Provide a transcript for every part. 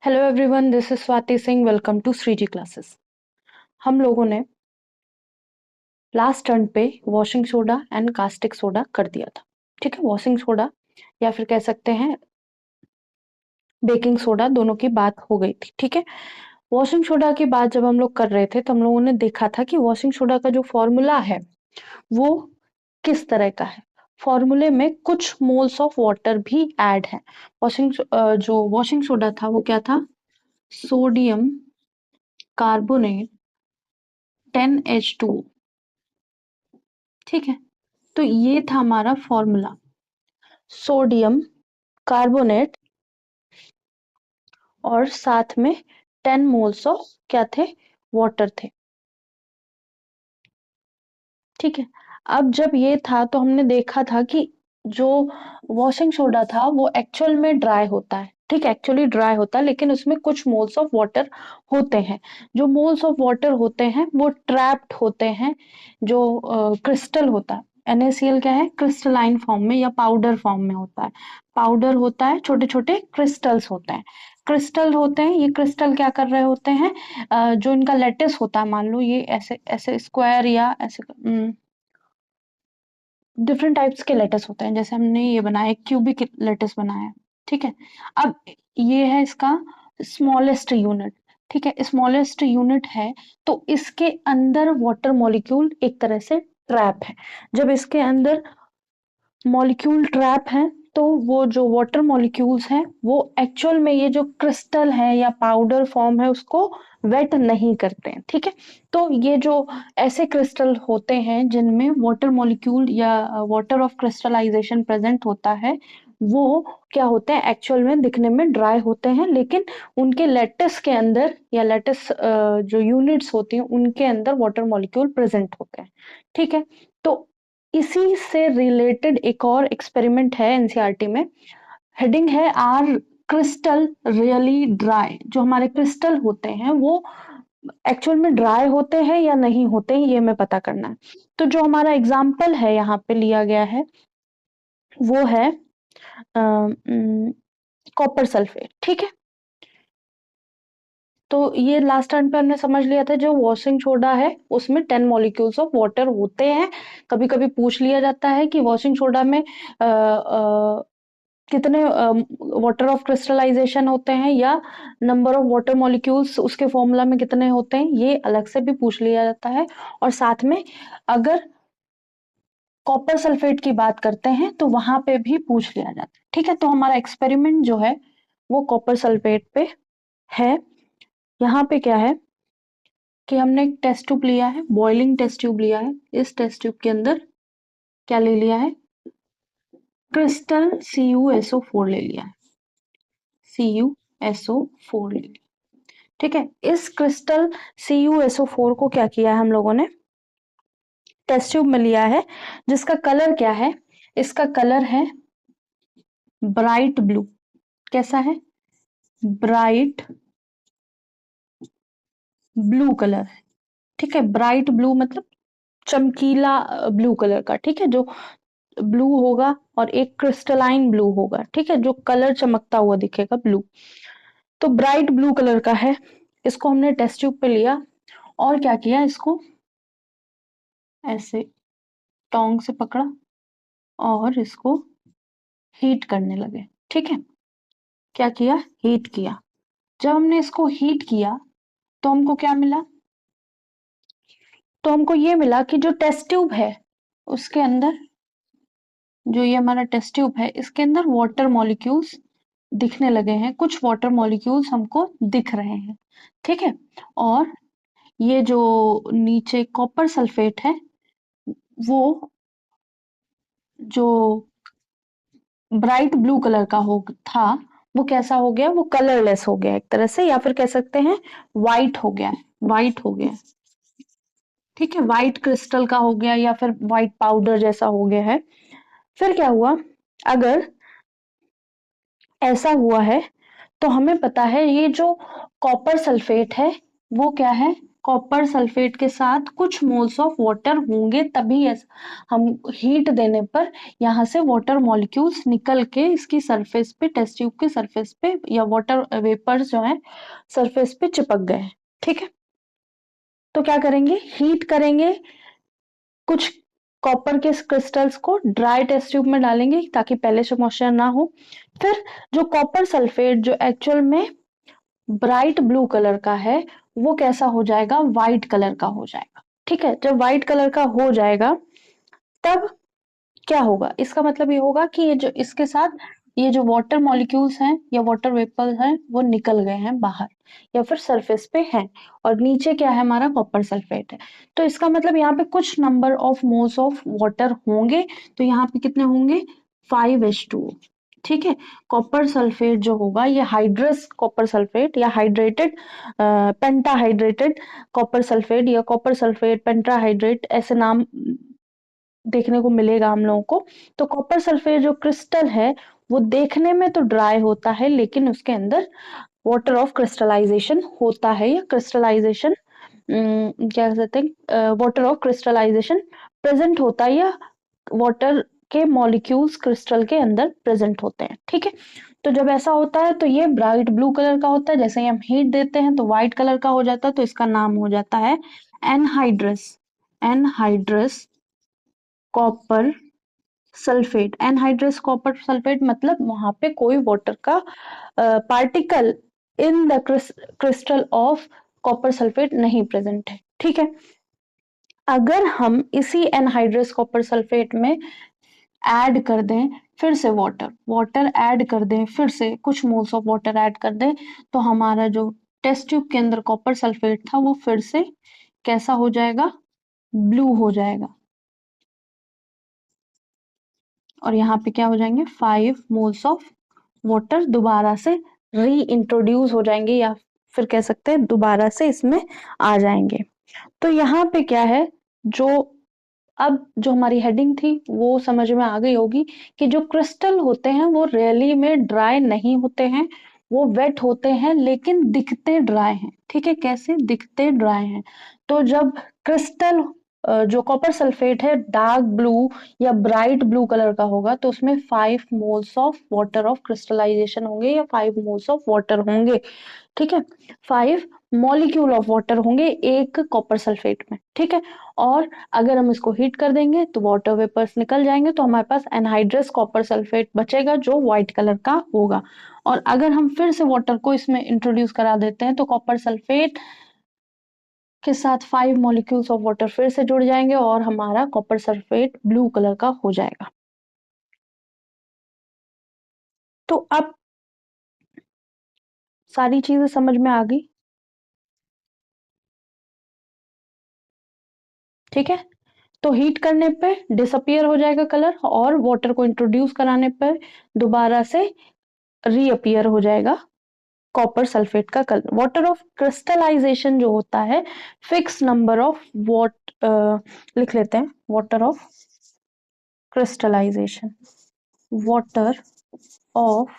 Hello everyone, this is Swati Singh. Welcome to Shreeji classes. हम लोगों ने लास्ट टर्न पे washing soda and caustic soda कर दिया था। ठीक है, वॉशिंग सोडा या फिर कह सकते हैं बेकिंग सोडा, दोनों की बात हो गई थी। ठीक है, वॉशिंग सोडा की बात जब हम लोग कर रहे थे तो हम लोगों ने देखा था कि वॉशिंग सोडा का जो फॉर्मूला है वो किस तरह का है। फॉर्मूले में कुछ मोल्स ऑफ वाटर भी ऐड है। जो वॉशिंग सोडा था वो क्या था? Sodium carbonate 10H2। ठीक है, तो ये था हमारा फॉर्मूला। सोडियम कार्बोनेट और साथ में 10 मोल्स ऑफ क्या थे? वाटर थे। ठीक है, अब जब ये था तो हमने देखा था कि जो वॉशिंग सोडा था वो एक्चुअल में ड्राई होता है। ठीक है, एक्चुअली ड्राई होता है, लेकिन उसमें कुछ मोल्स ऑफ वाटर होते हैं। जो मोल्स ऑफ वाटर होते हैं वो ट्रैप्ड होते हैं। जो क्रिस्टल होता है, NaCl क्या है? क्रिस्टलाइन फॉर्म में या पाउडर फॉर्म में होता है। पाउडर होता है, छोटे छोटे क्रिस्टल्स होते हैं। क्रिस्टल होते हैं, ये क्रिस्टल क्या कर रहे होते हैं? जो इनका लेटिस होता है, मान लो ये ऐसे ऐसे स्क्वायर या ऐसे डिफरेंट टाइप्स के लेटस होते हैं। जैसे हमने ये बनाया, क्यूबिक लेटस बनाया है। ठीक है, अब ये है इसका स्मॉलेस्ट यूनिट। ठीक है, स्मॉलेस्ट यूनिट है तो इसके अंदर वाटर मॉलिक्यूल एक तरह से ट्रैप है। जब इसके अंदर मॉलिक्यूल ट्रैप है तो वो जो वाटर मॉलिक्यूल्स हैं वो एक्चुअल में ये जो क्रिस्टल है या पाउडर फॉर्म है उसको वेट नहीं करते हैं। ठीक है, तो ये जो ऐसे क्रिस्टल होते हैं जिनमें वाटर मॉलिक्यूल या वाटर ऑफ क्रिस्टलाइजेशन प्रेजेंट होता है, वो क्या होते हैं? एक्चुअल में दिखने में ड्राई होते हैं, लेकिन उनके लेटिस के अंदर या लेटिस जो यूनिट्स होती हैं उनके अंदर वाटर मॉलिक्यूल प्रेजेंट होते हैं। ठीक है, तो इसी से रिलेटेड एक और एक्सपेरिमेंट है एनसीईआरटी में। हेडिंग है आर क्रिस्टल रियली ड्राई। जो हमारे क्रिस्टल होते हैं वो एक्चुअल में ड्राई होते हैं या नहीं होते हैं, ये हमें पता करना है। तो जो हमारा एग्जाम्पल है यहाँ पे लिया गया है वो है कॉपर सल्फेट। ठीक है, तो ये लास्ट टाइम पे हमने समझ लिया था जो वॉशिंग सोडा है उसमें 10 मॉलिक्यूल्स ऑफ वाटर होते हैं। कभी कभी पूछ लिया जाता है कि वॉशिंग सोडा में कितने वाटर ऑफ क्रिस्टलाइजेशन होते हैं या नंबर ऑफ वाटर मॉलिक्यूल्स उसके फॉर्मूला में कितने होते हैं, ये अलग से भी पूछ लिया जाता है। और साथ में अगर कॉपर सल्फेट की बात करते हैं तो वहां पे भी पूछ लिया जाता है। ठीक है, तो हमारा एक्सपेरिमेंट जो है वो कॉपर सल्फेट पे है। यहाँ पे क्या है कि हमने एक टेस्ट ट्यूब लिया है, बॉइलिंग टेस्ट ट्यूब लिया है। इस टेस्ट ट्यूब के अंदर क्या ले लिया है? क्रिस्टल CuSO4 ले लिया है। CuSO4 ले लिया। ठीक है, इस क्रिस्टल CuSO4 को क्या किया है हम लोगों ने? टेस्ट ट्यूब में लिया है, जिसका कलर क्या है? इसका कलर है ब्राइट ब्लू। कैसा है? ब्राइट ब्लू कलर है। ठीक है, ब्राइट ब्लू मतलब चमकीला ब्लू कलर का। ठीक है, जो ब्लू होगा और एक क्रिस्टलाइन ब्लू होगा। ठीक है, जो कलर चमकता हुआ दिखेगा, ब्लू। तो ब्राइट ब्लू कलर का है। इसको हमने टेस्ट ट्यूब पे लिया और क्या किया? इसको ऐसे टोंग से पकड़ा और इसको हीट करने लगे। ठीक है, क्या किया? हीट किया। जब हमने इसको हीट किया तो हमको क्या मिला? तो हमको ये मिला कि जो टेस्ट ट्यूब है उसके अंदर, जो ये हमारा टेस्ट ट्यूब है इसके अंदर वाटर मॉलिक्यूल्स दिखने लगे हैं। कुछ वाटर मॉलिक्यूल्स हमको दिख रहे हैं। ठीक है, और ये जो नीचे कॉपर सल्फेट है वो जो ब्राइट ब्लू कलर का हो था वो कैसा हो गया? वो कलरलेस हो गया एक तरह से, या फिर कह सकते हैं वाइट हो गया है। वाइट हो गया है। ठीक है, वाइट क्रिस्टल का हो गया या फिर वाइट पाउडर जैसा हो गया है। फिर क्या हुआ? अगर ऐसा हुआ है तो हमें पता है ये जो कॉपर सल्फेट है वो क्या है? कॉपर सल्फेट के साथ कुछ मोल्स ऑफ वाटर होंगे, तभी हम हीट देने पर यहाँ से वाटर मॉलिक्यूल्स निकल के इसकी सरफेस पे, टेस्ट ट्यूब की सरफेस पे, या वाटर वेपर्स जो है सरफेस पे चिपक गए। ठीक है, तो क्या करेंगे, हीट करेंगे, कुछ कॉपर के क्रिस्टल्स को ड्राई टेस्ट ट्यूब में डालेंगे ताकि पहले से मॉइस्चर ना हो। फिर जो कॉपर सल्फेट जो एक्चुअल में ब्राइट ब्लू कलर का है, वो कैसा हो जाएगा, व्हाइट कलर का हो जाएगा। ठीक है, जब व्हाइट कलर का हो जाएगा तब क्या होगा, इसका मतलब ये होगा कि ये जो इसके साथ ये जो वाटर मॉलिक्यूल्स हैं या वाटर वेपर्स हैं वो निकल गए हैं बाहर या फिर सरफेस पे हैं, और नीचे क्या है, हमारा कॉपर सल्फेट है। तो इसका मतलब यहाँ पे कुछ number of moles of water होंगे, तो यहाँ पे कितने होंगे, 5H2। ठीक है, कॉपर सल्फेट जो होगा ये हाइड्रस कॉपर सल्फेट या हाइड्रेटेड पेंटाहाइड्रेटेड कॉपर सल्फेट या कॉपर सल्फेट पेंटाहाइड्रेट, ऐसे नाम देखने को मिलेगा हम लोगों को। तो कॉपर सल्फेट जो क्रिस्टल है वो देखने में तो ड्राई होता है, लेकिन उसके अंदर वाटर ऑफ क्रिस्टलाइजेशन होता है, या क्रिस्टलाइजेशन क्या कहते हैं, वाटर ऑफ क्रिस्टलाइजेशन प्रेजेंट होता है, या वाटर के मॉलिक्यूल्स क्रिस्टल के अंदर प्रेजेंट होते हैं। ठीक है, तो जब ऐसा होता है तो ये ब्राइट ब्लू कलर का होता है, जैसे ही हम हीट देते हैं तो व्हाइट कलर का हो जाता है, तो इसका नाम हो जाता है anhydrous. Anhydrous copper sulphate. Anhydrous copper sulphate मतलब वहां पे कोई वाटर का particle in the crystal of copper sulphate नहीं प्रेजेंट है। ठीक है, अगर हम इसी एनहाइड्रस कॉपर सल्फेट में ऐड कर दें फिर से वाटर, वाटर ऐड कर दें, फिर से कुछ मोल्स ऑफ वाटर ऐड कर दें, तो हमारा जो टेस्ट ट्यूब के अंदर कॉपर सल्फेट था वो फिर से कैसा हो जाएगा, ब्लू हो जाएगा। और यहाँ पे क्या हो जाएंगे, 5 मोल्स ऑफ वाटर दोबारा से री इंट्रोड्यूस हो जाएंगे, या फिर कह सकते हैं दोबारा से इसमें आ जाएंगे। तो यहाँ पे क्या है, जो अब जो हमारी हेडिंग थी वो समझ में आ गई होगी कि जो क्रिस्टल होते हैं वो रियली में ड्राई नहीं होते हैं, वो वेट होते हैं लेकिन दिखते ड्राई हैं। ठीक है, कैसे दिखते ड्राई हैं, तो जब क्रिस्टल जो कॉपर सल्फेट है डार्क ब्लू या ब्राइट ब्लू कलर का होगा तो उसमें 5 moles of water of crystallisation होंगे या 5 मोल्स ऑफ वाटर होंगे। ठीक है, 5 मॉलिक्यूल ऑफ वाटर होंगे एक कॉपर सल्फेट में। ठीक है, और अगर हम इसको हीट कर देंगे तो वाटर वेपर्स निकल जाएंगे, तो हमारे पास एनहाइड्रस कॉपर सल्फेट बचेगा जो व्हाइट कलर का होगा। और अगर हम फिर से वाटर को इसमें इंट्रोड्यूस करा देते हैं तो कॉपर सल्फेट के साथ 5 मॉलिक्यूल्स ऑफ वाटर फिर से जुड़ जाएंगे और हमारा कॉपर सल्फेट ब्लू कलर का हो जाएगा। तो अब सारी चीजें समझ में आ गई। ठीक है, तो हीट करने पे डिसअपियर हो जाएगा कलर, और वाटर को इंट्रोड्यूस कराने पर दोबारा से रीअपियर हो जाएगा कॉपर सल्फेट का कलर। वाटर ऑफ क्रिस्टलाइजेशन जो होता है, फिक्स नंबर ऑफ वॉट लिख लेते हैं, water of crystallisation, water of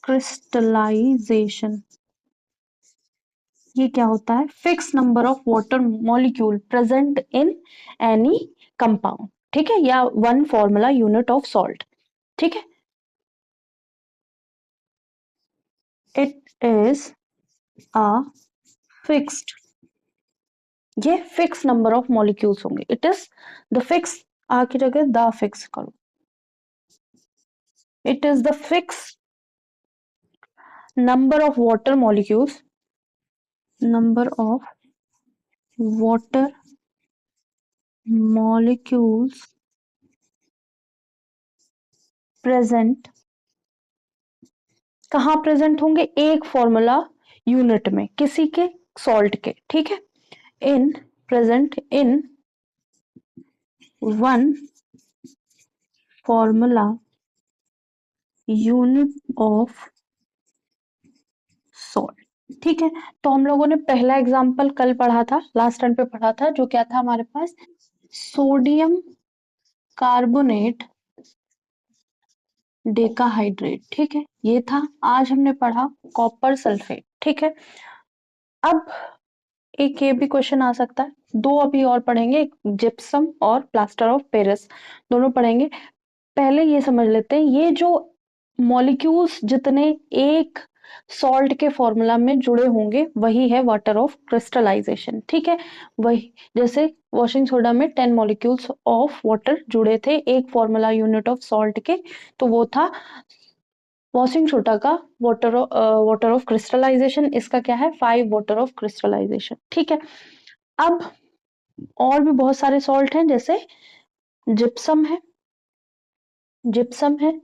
crystallisation, ये क्या होता है, fix number of water molecule present in any compound. ठीक है, या one formula unit of salt. ठीक है, इट इज अ फिक्स्ड, ये फिक्स नंबर ऑफ मॉलिक्यूल्स होंगे। इट इज द फिक्स, आ की जगह द फिक्स करो, it is the fix number of water molecules, number of water molecules present, कहाँ present होंगे, एक फॉर्मूला यूनिट में किसी के, सॉल्ट के। ठीक है, in present in one formula unit of salt. ठीक है, तो हम लोगों ने पहला एग्जांपल कल पढ़ा था, लास्ट टाइम पे पढ़ा था, जो क्या था हमारे पास, सोडियम कार्बोनेट डेकाहाइड्रेट। ठीक है, ये था। आज हमने पढ़ा कॉपर सल्फेट। ठीक है, अब एक ये भी क्वेश्चन आ सकता है, दो अभी और पढ़ेंगे, जिप्सम और प्लास्टर ऑफ पेरिस, दोनों पढ़ेंगे। पहले ये समझ लेते हैं, ये जो मॉलिक्यूल्स जितने एक सॉल्ट के फॉर्मूला में जुड़े होंगे वही है वाटर ऑफ क्रिस्टलाइजेशन, ठीक है। वही जैसे वॉशिंग सोडा में 10 मॉलिक्यूल्स ऑफ वाटर जुड़े थे एक फॉर्मूला यूनिट ऑफ सॉल्ट के, तो वो था वॉशिंग सोडा का वाटर ऑफ क्रिस्टलाइजेशन। इसका क्या है, 5 वाटर ऑफ क्रिस्टलाइजेशन, ठीक है। अब और भी बहुत सारे सॉल्ट हैं, जैसे जिप्सम है, जिप्सम है,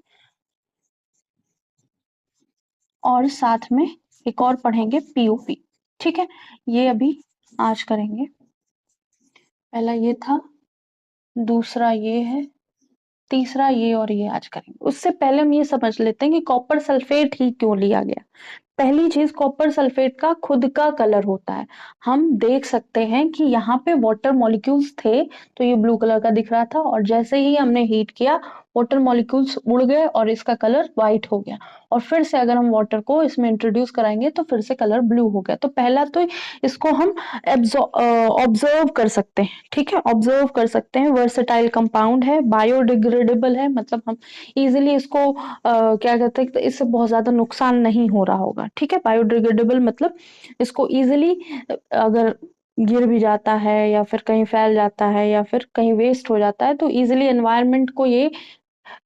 और साथ में एक और पढ़ेंगे पीओपी, ठीक है। ये अभी आज करेंगे। पहला ये था, दूसरा ये है, तीसरा ये, और ये आज करेंगे। उससे पहले हम ये समझ लेते हैं कि कॉपर सल्फेट ही क्यों लिया गया। पहली चीज, कॉपर सल्फेट का खुद का कलर होता है। हम देख सकते हैं कि यहाँ पे वाटर मॉलिक्यूल्स थे, तो ये ब्लू कलर का दिख रहा था, और जैसे ही हमने हीट किया वाटर मॉलिक्यूल्स उड़ गए और इसका कलर व्हाइट हो गया। और फिर से अगर हम वाटर को इसमें इंट्रोड्यूस कराएंगे तो फिर से कलर ब्लू हो गया। तो पहला तो इसको हम ऑब्जर्व कर सकते हैं, ठीक है, ऑब्जर्व कर सकते हैं। वर्सेटाइल कंपाउंड है, बायोडिग्रेडेबल है, मतलब हम इजिली इसको क्या कहते हैं, इससे बहुत ज्यादा नुकसान नहीं हो रहा होगा, ठीक है। बायोडिग्रेडेबल मतलब इसको इजिली अगर गिर भी जाता है या फिर कहीं फैल जाता है या फिर कहीं वेस्ट हो जाता है तो इजिली एनवायरनमेंट को ये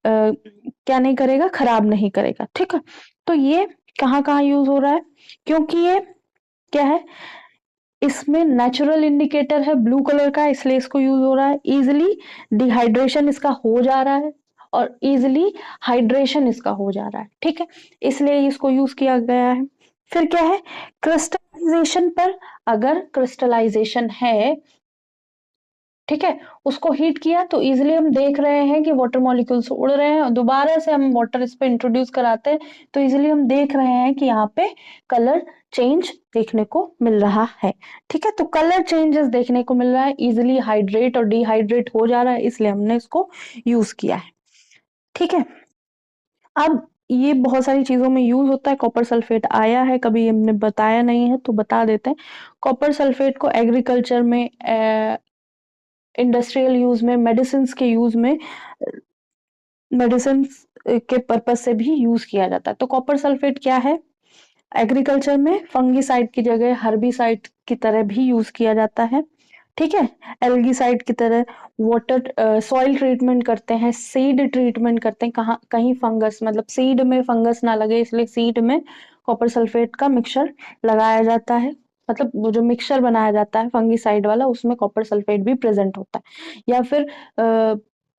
क्या नहीं करेगा, खराब नहीं करेगा, ठीक है। तो ये कहाँ कहाँ यूज हो रहा है, क्योंकि ये क्या है, इसमें नेचुरल इंडिकेटर है ब्लू कलर का, इसलिए इसको यूज हो रहा है। इजिली डिहाइड्रेशन इसका हो जा रहा है और इजिली हाइड्रेशन इसका हो जा रहा है, ठीक है, इसलिए इसको यूज किया गया है। फिर क्या है, क्रिस्टलाइजेशन पर, अगर क्रिस्टलाइजेशन है, ठीक है, उसको हीट किया तो इजिली हम देख रहे हैं कि वाटर मॉलिक्यूल्स उड़ रहे हैं, और दोबारा से हम वाटर इस पे इंट्रोड्यूस कराते हैं तो इजिली हम देख रहे हैं कि यहाँ पे कलर चेंज देखने को मिल रहा है, ठीक है। तो कलर चेंजेस देखने को मिल रहा है, इजिली हाइड्रेट और डिहाइड्रेट हो जा रहा है, इसलिए हमने इसको यूज किया है, ठीक है। अब ये बहुत सारी चीजों में यूज होता है। कॉपर सल्फेट आया है, कभी हमने बताया नहीं है तो बता देते हैं। कॉपर सल्फेट को एग्रीकल्चर में, इंडस्ट्रियल यूज में, मेडिसिन के यूज में, मेडिसिन के पर्पज से भी यूज किया जाता है। तो कॉपर सल्फेट क्या है, एग्रीकल्चर में फंगीसाइड की जगह हर्बिसाइड की तरह भी यूज किया जाता है, ठीक है। एल्गीसाइड की तरह वाटर सॉइल ट्रीटमेंट करते हैं, सीड ट्रीटमेंट करते हैं, कहाँ कहीं फंगस, मतलब सीड में फंगस ना लगे इसलिए सीड में कॉपर सल्फेट का मिक्सचर लगाया जाता है। मतलब वो जो मिक्सचर बनाया जाता है फंगीसाइड वाला, उसमें कॉपर सल्फेट भी प्रेजेंट होता है। या फिर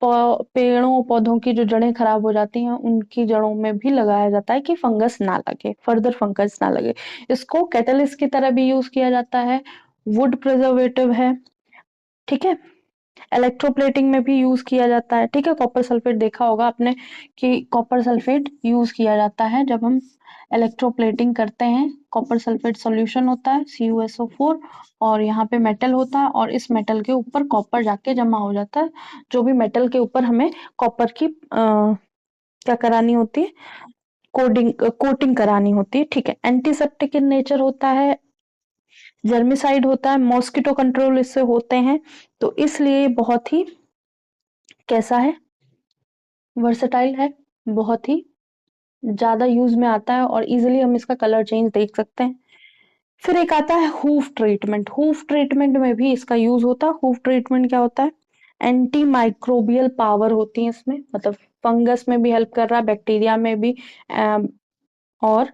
पेड़ों पौधों की जो जड़ें खराब हो जाती हैं उनकी जड़ों में भी लगाया जाता है कि फंगस ना लगे, फर्दर फंगस ना लगे। इसको कैटलिस्ट की तरह भी यूज किया जाता है, वुड प्रिजर्वेटिव है, ठीक है। इलेक्ट्रोप्लेटिंग में भी यूज किया जाता है, ठीक है। कॉपर सल्फेट देखा होगा आपने कि कॉपर सल्फेट यूज किया जाता है जब हम इलेक्ट्रोप्लेटिंग करते हैं। कॉपर सल्फेट सॉल्यूशन होता है CuSO4, और यहाँ पे मेटल होता है और इस मेटल के ऊपर कॉपर जाके जमा हो जाता है। जो भी मेटल के ऊपर हमें कॉपर की क्या करानी होती है, कोटिंग करानी होती है, ठीक है। एंटीसेप्टिक इन नेचर होता है, जर्मिसाइड होता है, मॉस्किटो कंट्रोल इससे होते हैं, तो इसलिए बहुत ही कैसा है, वर्सेटाइल है, बहुत ही ज्यादा यूज में आता है और इजिली हम इसका कलर चेंज देख सकते हैं। फिर एक आता है हूफ ट्रीटमेंट, हूफ ट्रीटमेंट में भी इसका यूज होता है। हूफ ट्रीटमेंट क्या होता है, एंटी माइक्रोबियल पावर होती है इसमें, मतलब फंगस में भी हेल्प कर रहा है, बैक्टीरिया में भी, और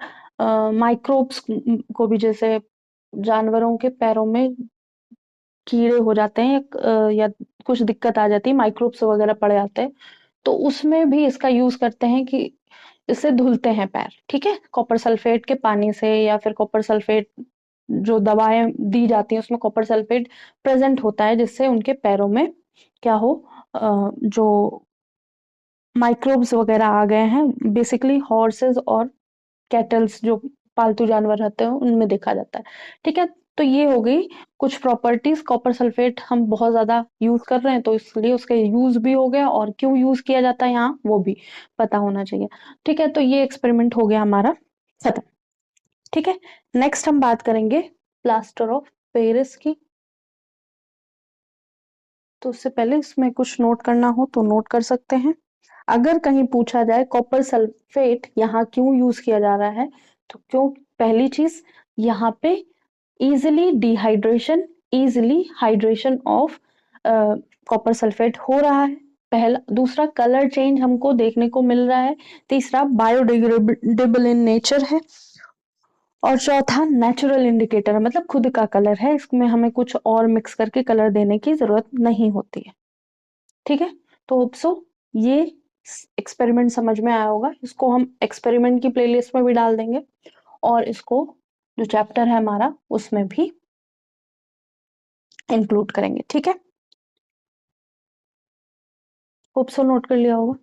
माइक्रोब्स को भी, जैसे जानवरों के पैरों में कीड़े हो जाते हैं या कुछ दिक्कत आ जाती है, माइक्रोब्स वगैरह पड़ जाते हैं, तो उसमें भी इसका यूज करते हैं कि इससे धुलते हैं पैर, ठीक है, कॉपर सल्फेट के पानी से। या फिर कॉपर सल्फेट जो दवाएं दी जाती हैं उसमें कॉपर सल्फेट प्रेजेंट होता है, जिससे उनके पैरों में क्या हो, जो माइक्रोब्स वगैरह आ गए हैं, बेसिकली हॉर्सेस और कैटल्स जो पालतू जानवर रहते हैं उनमें देखा जाता है, ठीक है। तो ये हो गई कुछ प्रॉपर्टीज। कॉपर सल्फेट हम बहुत ज्यादा यूज कर रहे हैं तो इसलिए उसका यूज भी हो गया, और क्यों यूज किया जाता है यहाँ वो भी पता होना चाहिए, ठीक है। तो ये एक्सपेरिमेंट हो गया हमारा खत्म, ठीक है। नेक्स्ट हम बात करेंगे प्लास्टर ऑफ पेरिस की। तो उससे पहले इसमें कुछ नोट करना हो तो नोट कर सकते हैं। अगर कहीं पूछा जाए कॉपर सल्फेट यहाँ क्यों यूज किया जा रहा है, तो क्यों, पहली चीज यहाँ पे easily hydration of copper sulphate हो रहा है, पहला। दूसरा, कलर चेंज हमको देखने को मिल रहा है। तीसरा, बायोडिग्रेडेबल इन नेचर है। और चौथा, नेचुरल इंडिकेटर है, मतलब खुद का कलर है, इसमें हमें कुछ और मिक्स करके कलर देने की जरूरत नहीं होती है। ठीक है, तो होप सो ये एक्सपेरिमेंट समझ में आया होगा। इसको हम एक्सपेरिमेंट की प्लेलिस्ट में भी डाल देंगे, और इसको जो चैप्टर है हमारा उसमें भी इंक्लूड करेंगे। ठीक है, होप सो नोट कर लिया होगा।